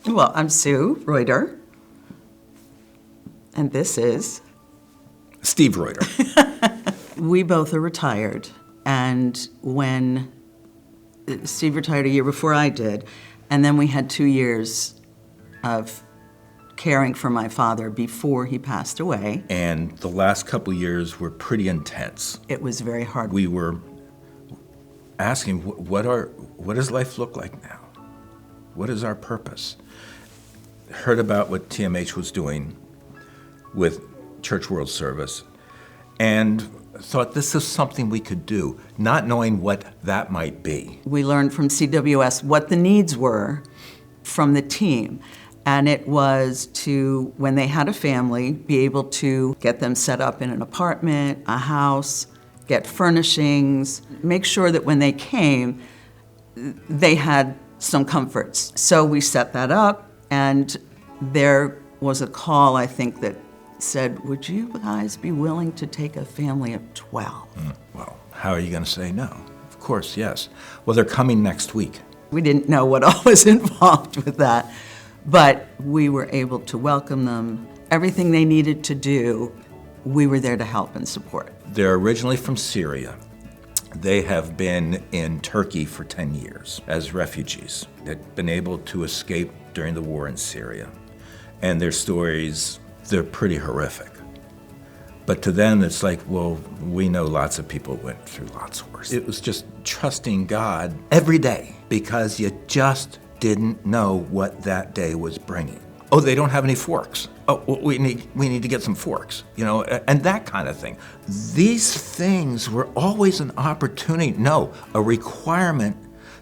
Well, I'm Sue Reuter, and this is... Steve Reuter. We both are retired, and when Steve retired a year before I did, and then we had 2 years of caring for my father before he passed away. And the last couple years were pretty intense. It was very hard. We were asking, what does life look like now? What is our purpose? Heard about what TMH was doing with Church World Service, and thought this is something we could do, not knowing what that might be. We learned from CWS what the needs were from the team. And it was to, when they had a family, be able to get them set up in an apartment, a house, get furnishings, make sure that when they came, they had some comforts. So we set that up, and there was a call, I think, that said, would you guys be willing to take a family of 12? Well, how are you going to say no? Of course, yes. Well, they're coming next week. We didn't know what all was involved with that, but we were able to welcome them. Everything they needed to do, we were there to help and support. They're originally from Syria. They have been in Turkey for 10 years as refugees. They've been able to escape during the war in Syria. And their stories, they're pretty horrific. But to them, it's like, well, we know lots of people went through lots worse. It was just trusting God every day because you just didn't know what that day was bringing. Oh, they don't have any forks. Oh, well, we need to get some forks, and that kind of thing. These things were always an opportunity, no, a requirement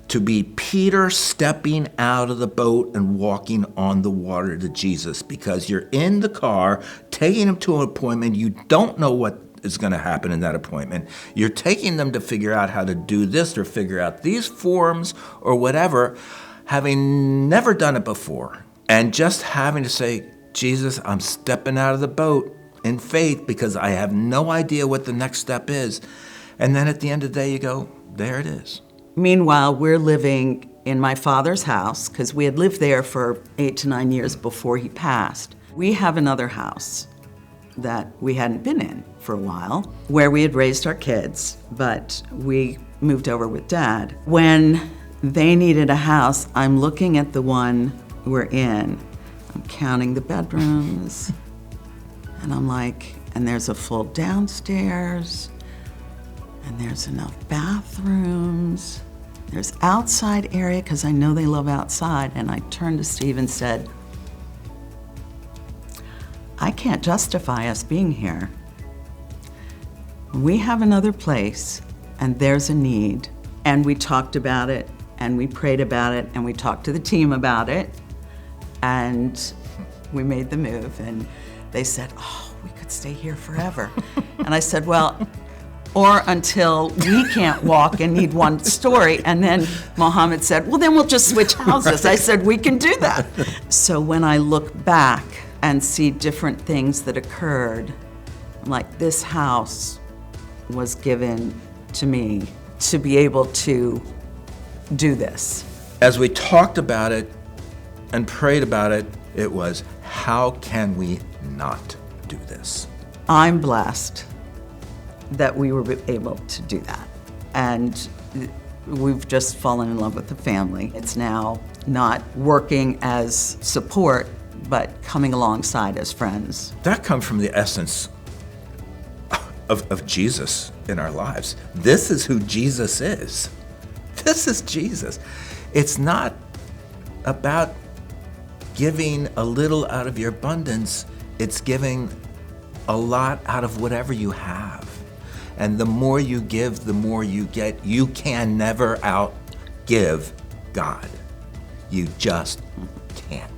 to be Peter stepping out of the boat and walking on the water to Jesus, because you're in the car taking him to an appointment. You don't know what is going to happen in that appointment. You're taking them to figure out how to do this or figure out these forms or whatever, having never done it before, and just having to say, Jesus, I'm stepping out of the boat in faith because I have no idea what the next step is. And then at the end of the day, you go, there it is. Meanwhile, we're living in my father's house because we had lived there for 8 to 9 years before he passed. We have another house that we hadn't been in for a while, where we had raised our kids, but we moved over with Dad. When they needed a house, I'm looking at the one we're in. I'm counting the bedrooms, and I'm like, and there's a full downstairs, and there's enough bathrooms. There's outside area, because I know they love outside. And I turned to Steve and said, I can't justify us being here. We have another place, and there's a need. And we talked about it, and we prayed about it, and we talked to the team about it, and we made the move. And they said, oh, we could stay here forever. And I said, well, or until we can't walk and need one story. And then Mohammed said, well, then we'll just switch houses. I said, we can do that. So when I look back and see different things that occurred, I'm like, this house was given to me to be able to do this. As we talked about it and prayed about it, it was, how can we not do this? I'm blessed that we were able to do that. And we've just fallen in love with the family. It's now not working as support, but coming alongside as friends. That comes from the essence of Jesus in our lives. This is who Jesus is. This is Jesus. It's not about giving a little out of your abundance. It's giving a lot out of whatever you have. And the more you give, the more you get. You can never outgive God. You just can't.